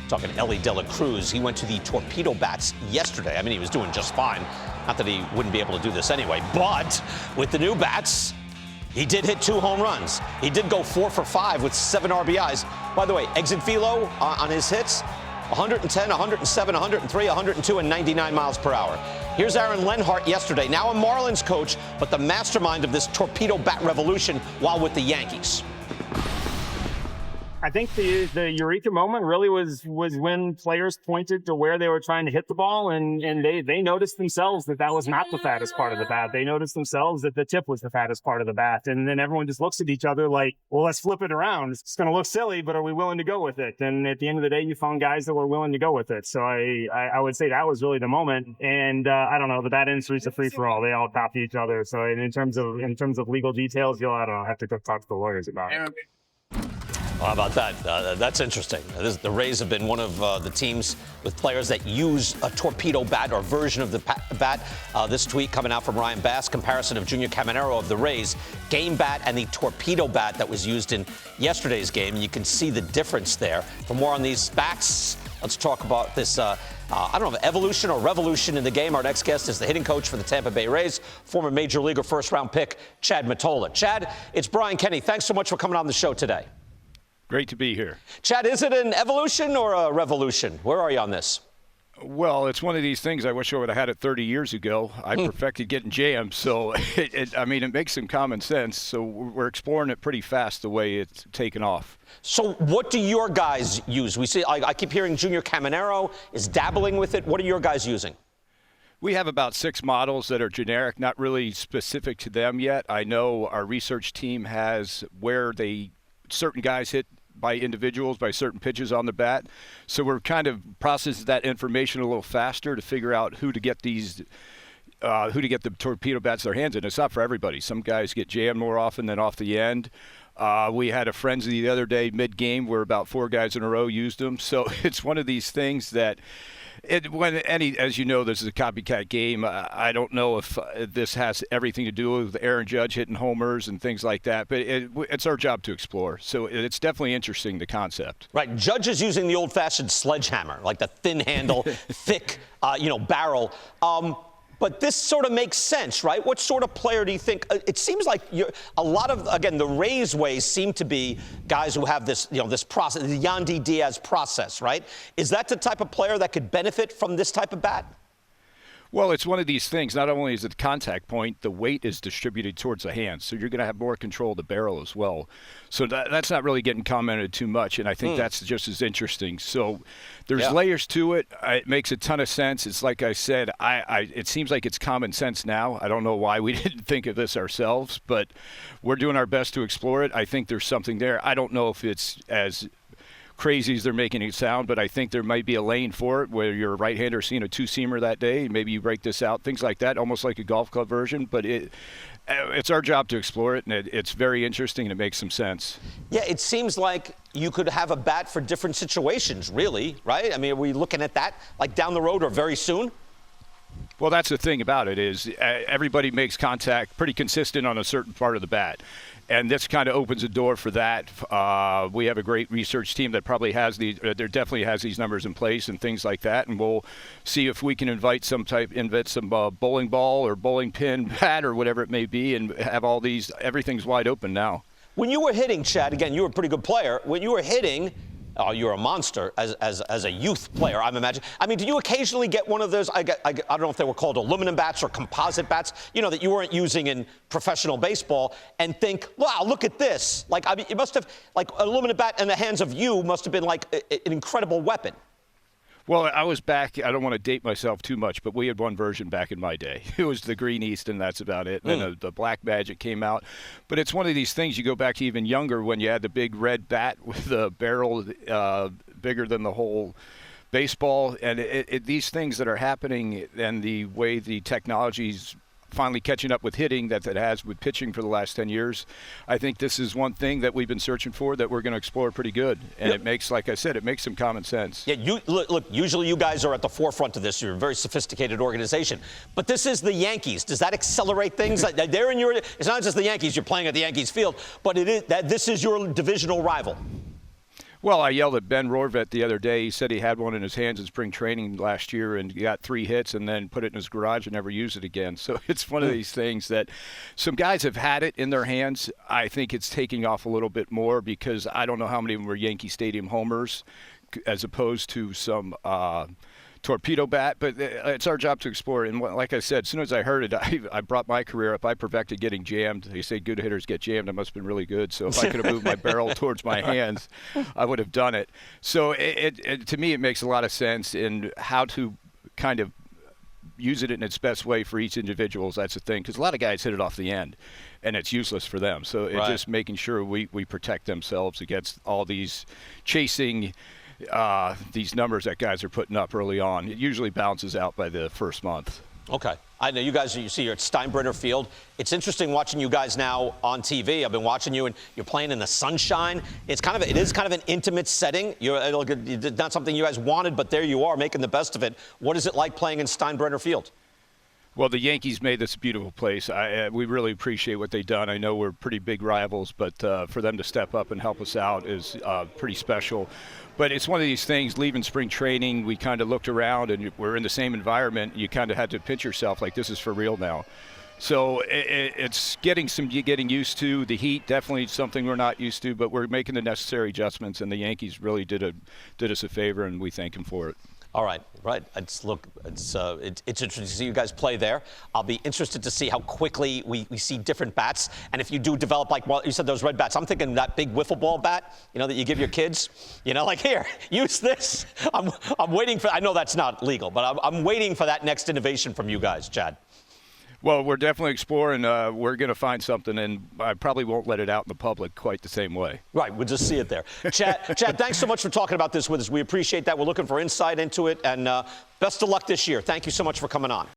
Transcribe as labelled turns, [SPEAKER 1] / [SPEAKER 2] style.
[SPEAKER 1] Talking Ellie De La Cruz. He went to the torpedo bats yesterday. I mean, he was doing just fine. Not that he wouldn't be able to do this anyway, but with the new bats, he did hit 2 home runs. He did go 4 for 5 with 7 RBIs. By the way, exit velo on his hits, 110, 107, 103, 102, and 99 miles per hour. Here's Aaron Lenhart yesterday, now a Marlins coach, but the mastermind of this torpedo bat revolution while with the Yankees.
[SPEAKER 2] I think the eureka moment really was when players pointed to where they were trying to hit the ball, and they noticed themselves that was not the fattest part of the bat. They noticed themselves that the tip was the fattest part of the bat. And then everyone just looks at each other like, well, let's flip it around. It's going to look silly, but are we willing to go with it? And at the end of the day, you found guys that were willing to go with it. So I would say that was really the moment. And I don't know, the bat industry's a free-for-all. They all copy each other. So in terms of legal details, I don't know, have to go talk to the lawyers about it.
[SPEAKER 1] How about that? That's interesting. The Rays have been one of the teams with players that use a torpedo bat or version of the bat. This tweet coming out from Ryan Bass, comparison of Junior Caminero of the Rays game bat and the torpedo bat that was used in yesterday's game. You can see the difference there. For more on these bats, let's talk about this, I don't know, evolution or revolution in the game. Our next guest is the hitting coach for the Tampa Bay Rays, former Major Leaguer first-round pick, Chad Mottola. Chad, it's Brian Kenny. Thanks so much for coming on the show today.
[SPEAKER 3] Great to be here.
[SPEAKER 1] Chad, is it an evolution or a revolution? Where are you on this?
[SPEAKER 3] Well, it's one of these things I wish I would have had it 30 years ago. I perfected getting jammed, so it makes some common sense. So we're exploring it pretty fast the way it's taken off.
[SPEAKER 1] So what do your guys use? We see, I keep hearing Junior Caminero is dabbling with it. What are your guys using?
[SPEAKER 3] We have about 6 models that are generic, not really specific to them yet. I know our research team has where certain guys hit by individuals, by certain pitches on the bat. So we're kind of processing that information a little faster to figure out who to get the torpedo bats their hands in. It's not for everybody. Some guys get jammed more often than off the end. We had a frenzy the other day mid-game where about 4 guys in a row used them. So it's one of these things that as you know, this is a copycat game. I don't know if this has everything to do with Aaron Judge hitting homers and things like that, but it's our job to explore. So it's definitely interesting, the concept.
[SPEAKER 1] Right. Judge is using the old-fashioned sledgehammer, like the thin handle, thick, barrel. But this sort of makes sense, right? What sort of player do you think? It seems like a lot of, again, the Rays ways seem to be guys who have this, this process, the Yandy Diaz process, right? Is that the type of player that could benefit from this type of bat?
[SPEAKER 3] Well, it's one of these things. Not only is it the contact point, the weight is distributed towards the hands, so you're going to have more control of the barrel as well. So that's not really getting commented too much, and I think that's just as interesting. So there's layers to it. It makes a ton of sense. It's like I said, it seems like it's common sense now. I don't know why we didn't think of this ourselves, but we're doing our best to explore it. I think there's something there. I don't know if it's as crazy as they're making it sound, but I think there might be a lane for it where you're a right-hander seeing a 2-seamer that day. Maybe you break this out, things like that, almost like a golf club version. But it's our job to explore it, and it's very interesting, and it makes some sense.
[SPEAKER 1] Yeah, it seems like you could have a bat for different situations, really, right? I mean, are we looking at that like down the road or very soon?
[SPEAKER 3] Well, that's the thing about it is everybody makes contact pretty consistent on a certain part of the bat. And this kind of opens a door for that. We have a great research team that probably has there definitely has these numbers in place and things like that. And we'll see if we can invent some bowling ball or bowling pin bat or whatever it may be, and have all these. Everything's wide open now. When you were hitting, Chad, again, you were a pretty good player. When you were hitting, you're a monster as a youth player, I'm imagining. I mean, do you occasionally get one of those, I don't know if they were called aluminum bats or composite bats, that you weren't using in professional baseball, and think, wow, look at this. Like, I mean, it must have, like, an aluminum bat in the hands of you must have been like an incredible weapon. Well, I was back, I don't want to date myself too much, but we had one version back in my day. It was the Green East, and that's about it. And then the Black Magic came out. But it's one of these things, you go back to even younger when you had the big red bat with the barrel bigger than the whole baseball. And these things that are happening and the way the technology's finally catching up with hitting that it has with pitching for the last 10 years. I think this is one thing that we've been searching for that we're going to explore pretty good. And it makes, like I said, it makes some common sense. Yeah,
[SPEAKER 1] look, usually you guys are at the forefront of this. You're a very sophisticated organization. But this is the Yankees. Does that accelerate things? They're in your, it's not just the Yankees. You're playing at the Yankees field, but this is your divisional rival.
[SPEAKER 3] Well, I yelled at Ben Rorvet the other day. He said he had one in his hands in spring training last year and got 3 hits and then put it in his garage and never used it again. So it's one of these things that some guys have had it in their hands. I think it's taking off a little bit more because I don't know how many of them were Yankee Stadium homers as opposed to some torpedo bat, but it's our job to explore. And like I said, as soon as I heard it, I brought my career up. I perfected getting jammed. They say good hitters get jammed. I must have been really good. So if I could have moved my barrel towards my hands, I would have done it. So to me, it makes a lot of sense in how to kind of use it in its best way for each individual. That's the thing, because a lot of guys hit it off the end, and it's useless for them. So it's just making sure we protect themselves against all these chasing these numbers that guys are putting up early on. It usually balances out by the first month.
[SPEAKER 1] Okay. I know you guys, you see, you're at Steinbrenner Field. It's interesting watching you guys now on TV. I've been watching you, and you're playing in the sunshine. It is kind of an intimate setting. It's not something you guys wanted, but there you are, making the best of it. What is it like playing in Steinbrenner Field?
[SPEAKER 3] Well, the Yankees made this a beautiful place. We really appreciate what they've done. I know we're pretty big rivals, but for them to step up and help us out is pretty special. But it's one of these things, leaving spring training, we kind of looked around and we're in the same environment. You kind of had to pinch yourself like this is for real now. So it's getting used to. The heat, definitely something we're not used to, but we're making the necessary adjustments, and the Yankees really did us a favor, and we thank them for it.
[SPEAKER 1] All right, right. It's interesting to see you guys play there. I'll be interested to see how quickly we see different bats, and if you do develop, like you said, those red bats. I'm thinking that big wiffle ball bat, that you give your kids. Like, here, use this. I'm waiting for. I know that's not legal, but I'm waiting for that next innovation from you guys, Chad.
[SPEAKER 3] Well, we're definitely exploring. We're going to find something, and I probably won't let it out in the public quite the same way.
[SPEAKER 1] Right, we'll just see it there. Chad, thanks so much for talking about this with us. We appreciate that. We're looking for insight into it, and best of luck this year. Thank you so much for coming on.